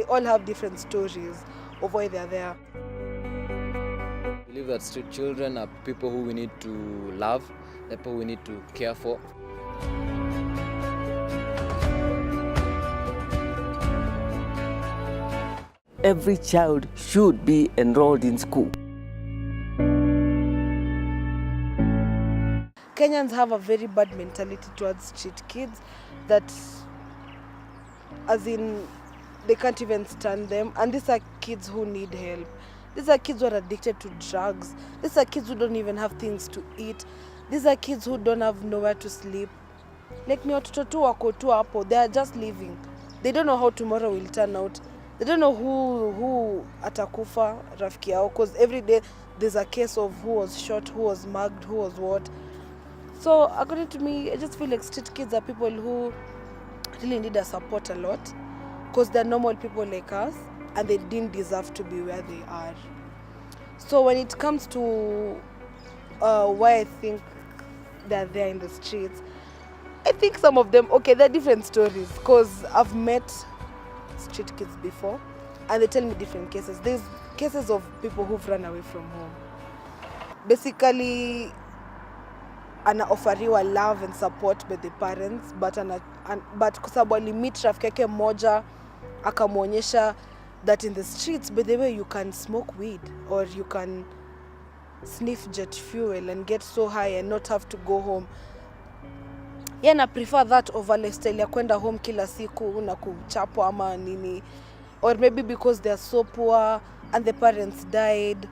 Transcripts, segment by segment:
all have different stories of why they're there. I believe that street children are people who we need to love, people we need to care for. Every child should be enrolled in school. Kenyans have a very bad mentality towards street kids that, as in, they can't even stand them. And these are kids who need help. These are kids who are addicted to drugs. These are kids who don't even have things to eat. These are kids who don't have nowhere to sleep. Like ni watoto tu wako tu hapo, they are just living. They don't know how tomorrow will turn out. They don't know who atakufa rafiki yao, because every day there's a case of who was shot, who was mugged, who was what. So according to me, I just feel like street kids are people who really need a support a lot, because they're normal people like us and they didn't deserve to be where they are. So when it comes to why I think they're there in the streets, I think some of them, okay, they're different stories, because I've met street kids before and they tell me different cases. There's cases of people who've run away from home. Basically, anaoferiwa love and support by the parents, but kwa sababu alimit rafiki yake mmoja akamwonyesha that in the streets, by the way, you can smoke weed or you can sniff jet fuel and get so high and not have to go home. Yeah, na prefer that over lifestyle ya kwenda home kila siku na kuchapwa ama nini, or maybe because they are so poor and the parents died,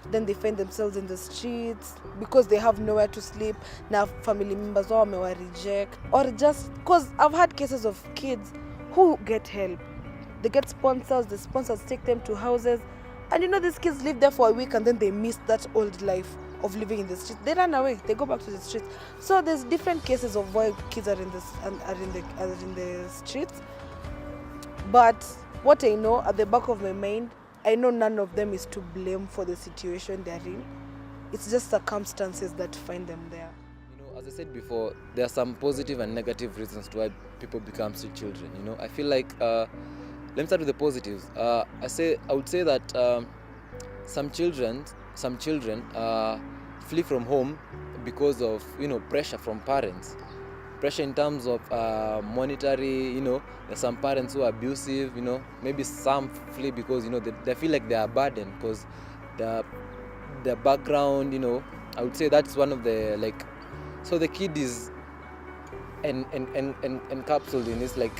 then they find themselves in the streets because they have nowhere to sleep, na family members wao wamewa reject, or just because I've had cases of kids who get help. They get sponsors, the sponsors take them to houses, and you know these kids live there for a week and then they miss that old life of living in the streets. They run away, they go back to the streets. So there's different cases of why kids are in the streets. But what I know at the back of my mind, I know none of them is to blame for the situation they're in. It's just circumstances that find them there. You know, as I said before, there are some positive and negative reasons to why people become street children. You know, I feel like let me start with the positives. I would say that some children flee from home because of, you know, pressure from parents. Pressure in terms of monetary, you know, there's some parents who are abusive, you know, maybe some flee because, you know, they feel like they are burdened because the background, you know, I would say that's one of the, like, so the kid is encapsulated in this, like,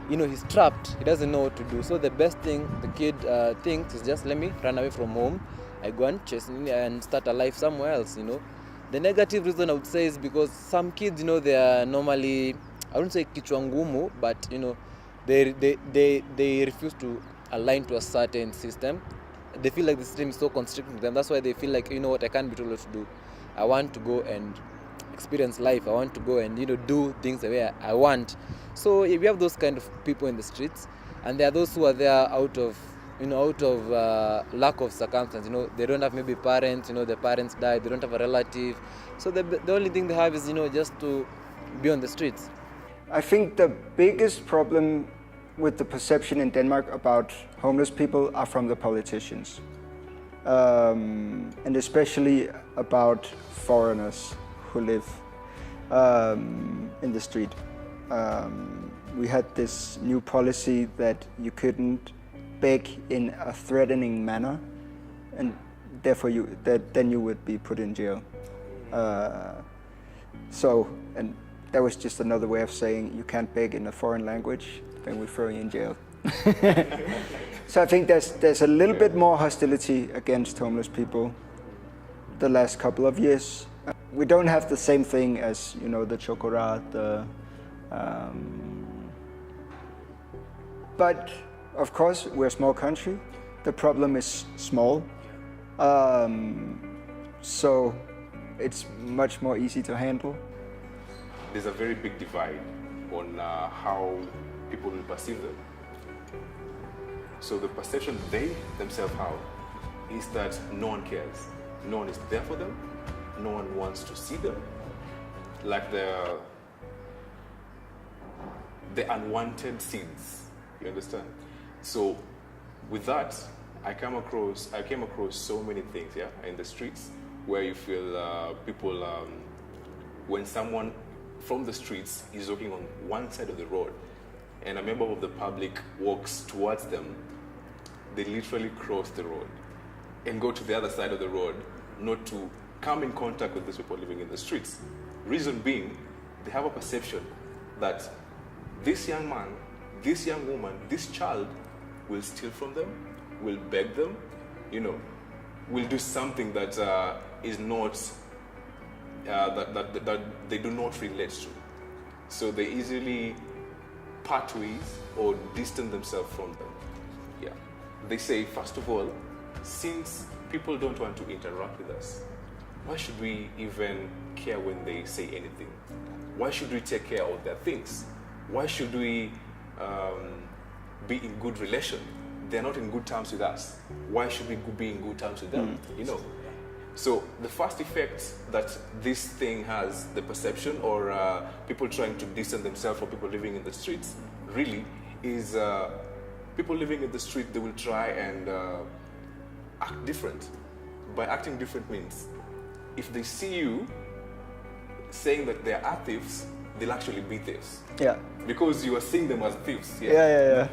you know, he's trapped, he doesn't know what to do. So the best thing the kid thinks is just, let me run away from home, I go and chase and start a life somewhere else, you know. The negative reason I would say is because some kids, you know, they are normally, I wouldn't say kichwa ngumu, but, you know, they refuse to align to a certain system. They feel like the system is so constricting them. That's why they feel like, you know what, I can't be told what to do. I want to go and experience life. I want to go and, you know, do things the way I want. So we have those kind of people in the streets, and there are those who are there out of lack of circumstance. You know, they don't have maybe parents, you know, the parents died, they don't have a relative. So the only thing they have is, you know, just to be on the streets. I think the biggest problem with the perception in Denmark about homeless people are from the politicians. And especially about foreigners who live in the street. We had this new policy that you couldn't beg in a threatening manner, and therefore then you would be put in jail. And that was just another way of saying you can't beg in a foreign language, then we throw you in jail. So I think there's a little bit more hostility against homeless people the last couple of years. We don't have the same thing as, you know, the chocolate, but of course we're a small country. The problem is small, so it's much more easy to handle. There's a very big divide on how people will perceive them. So the perception they themselves have is that no one cares. No one is there for them. No one wants to see them. Like the unwanted seeds You understand? So with that, I came across so many things, yeah, in the streets where you feel people, when someone from the streets is walking on one side of the road and a member of the public walks towards them, they literally cross the road and go to the other side of the road, not to come in contact with these people living in the streets. Reason being, they have a perception that this young man, this young woman, this child will steal from them, will beg them, will do something that is not, that they do not relate to. So they easily part ways or distance themselves from them. Yeah. They say, first of all, since people don't want to interact with us, why should we even care when they say anything? Why should we take care of their things? Why should we be in good relation? They're not in good terms with us. Why should we be in good terms with them? So the first effect that this thing has, the perception or people trying to distance themselves from people living in the streets, really is people living in the street, they will try and act different. By acting different means, if they see you saying that they are thieves, they'll actually be thieves. Yeah. Because you are seeing them as thieves. Yeah.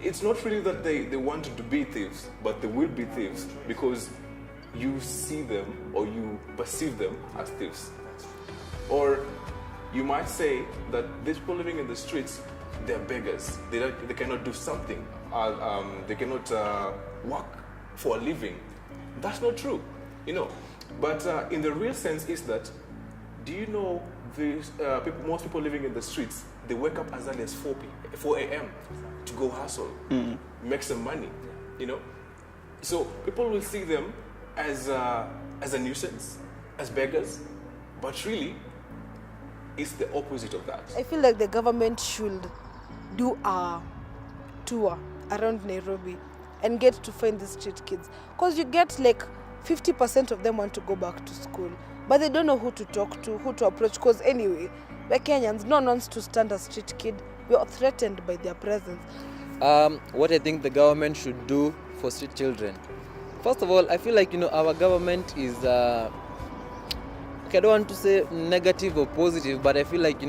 It's not really that they wanted to be thieves, but they will be thieves because you see them or you perceive them as thieves. Or you might say that these people living in the streets, they're beggars. They cannot do something. They cannot work for a living. That's not true, But in the real sense is that, do you know these most people living in the streets, they wake up as early as 4 a.m. to go hustle, make some money, So people will see them as a nuisance, as beggars, but really, it's the opposite of that. I feel like the government should do a tour around Nairobi and get to find the street kids. Because you get like 50% of them want to go back to school, but they don't know who to talk to, who to approach. Because anyway, we're Kenyans, no one wants to stand a street kid. We are threatened by their presence. What I think the government should do for street children. First of all, I feel like, our government is, I don't want to say negative or positive, but I feel like,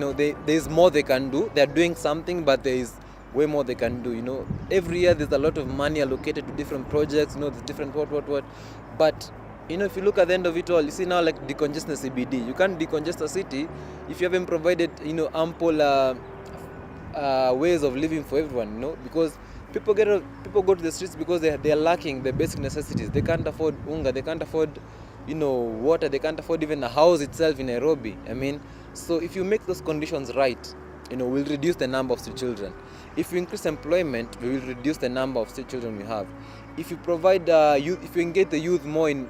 there's more they can do. They're doing something, but there is way more they can do, Every year there's a lot of money allocated to different projects, there's different what. But, if you look at the end of it all, you see now like decongest the CBD. You can't decongest a city if you haven't provided, ample ways of living for everyone, because people go to the streets because they are lacking the basic necessities. They can't afford unga, they can't afford, water, they can't afford even a house itself in Nairobi. So if you make those conditions right, we'll reduce the number of street children. If you increase employment, we will reduce the number of street children we have. If you provide youth, if you engage the youth more in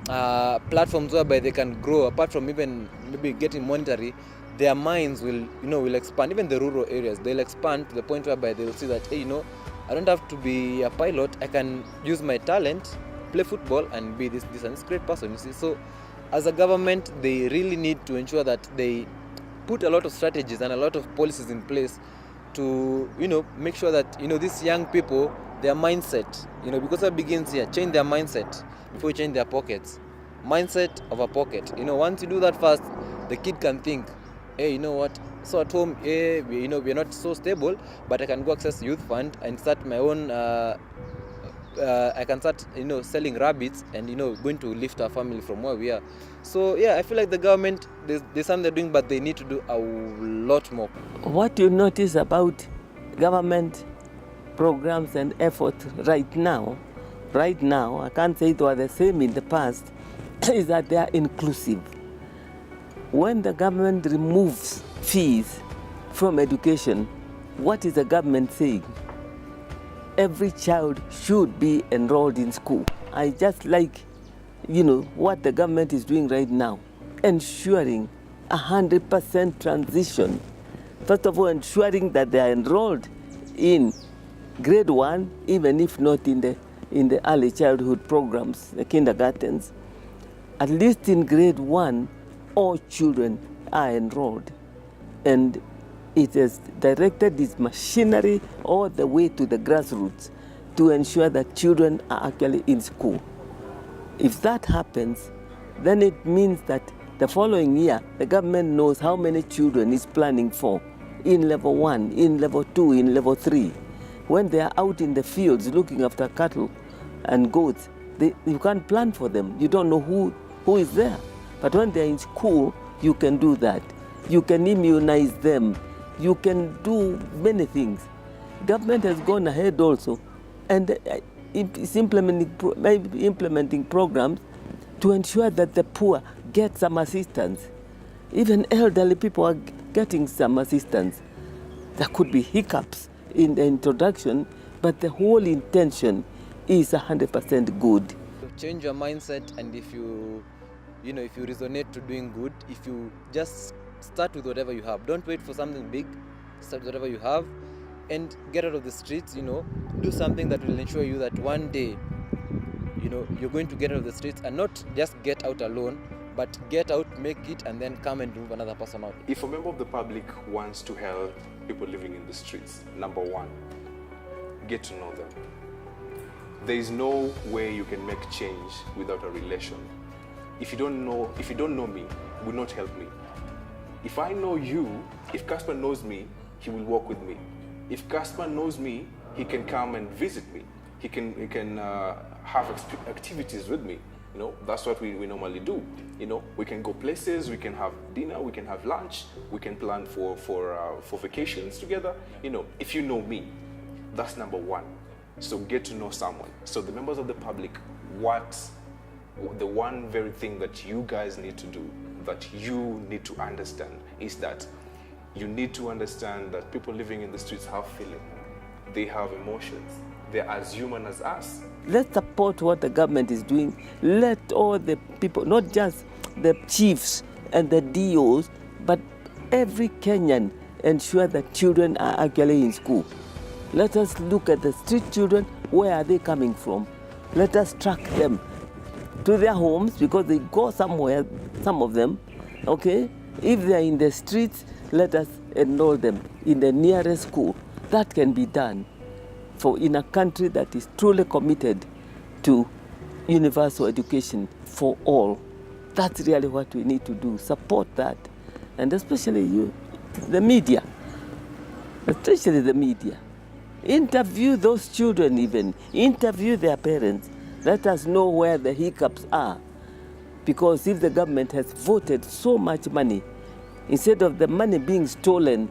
platforms whereby they can grow, apart from even maybe getting monetary, their minds will expand. Even the rural areas, they'll expand to the point whereby they will see that, hey, I don't have to be a pilot. I can use my talent, play football, and be this and this great person. You see, so as a government, they really need to ensure that they put a lot of strategies and a lot of policies in place to make sure that these young people, their mindset, because it begins here, change their mindset before you change their pockets. Mindset of a pocket. Once you do that first, the kid can think, hey, you know what? So at home, we're not so stable, but I can go access youth fund and start my own. I can start, selling rabbits and going to lift our family from where we are. So yeah, I feel like the government, there's something they're doing, but they need to do a lot more. What you notice about government programs and efforts right now, I can't say it was the same in the past, is that they are inclusive. When the government removes fees from education, what is the government saying? Every child should be enrolled in school. I just like, what the government is doing right now, ensuring 100% transition. First of all, ensuring that they are enrolled in grade 1, even if not in the early childhood programs, the kindergartens. At least in grade 1, all children are enrolled. And it has directed its machinery all the way to the grassroots to ensure that children are actually in school. If that happens, then it means that the following year, the government knows how many children it's planning for in level 1, in level 2, in level 3. When they are out in the fields looking after cattle and goats, you can't plan for them. You don't know who is there. But when they're in school, you can do that. You can immunize them. You can do many things. Government has gone ahead also and is implementing programs to ensure that the poor get some assistance. Even elderly people are getting some assistance. There could be hiccups in the introduction, but the whole intention is 100% good. Change your mindset, and if you resonate to doing good, if you just start with whatever you have, don't wait for something big, start with whatever you have and get out of the streets, do something that will ensure you that one day, you're going to get out of the streets, and not just get out alone, but get out, make it, and then come and move another person out. If a member of the public wants to help people living in the streets, number one, get to know them. There is no way you can make change without a relation. If you don't know me, will not help me. If I know you, if Casper knows me, he will walk with me. If Casper knows me, he can come and visit me. He can have activities with me. That's what we normally do. We can go places, we can have dinner, we can have lunch, we can plan for vacations together. If you know me, that's number one. So get to know someone. So the members of the public, the one very thing that you guys need to do, that you need to understand, is that you need to understand that people living in the streets have feelings. They have emotions. They're as human as us. Let's support what the government is doing. Let all the people, not just the chiefs and the DOs, but every Kenyan ensure that children are actually in school. Let us look at the street children. Where are they coming from? Let us track them to their homes, because they go somewhere, some of them, okay? If they are in the streets, let us enroll them in the nearest school. That can be done in a country that is truly committed to universal education for all. That's really what we need to do, support that. And especially the media, especially the media. Interview those children even, interview their parents. Let us know where the hiccups are. Because if the government has voted so much money, instead of the money being stolen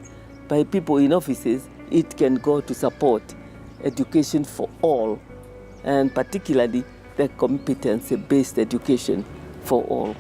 by people in offices, it can go to support education for all, and particularly the competency-based education for all.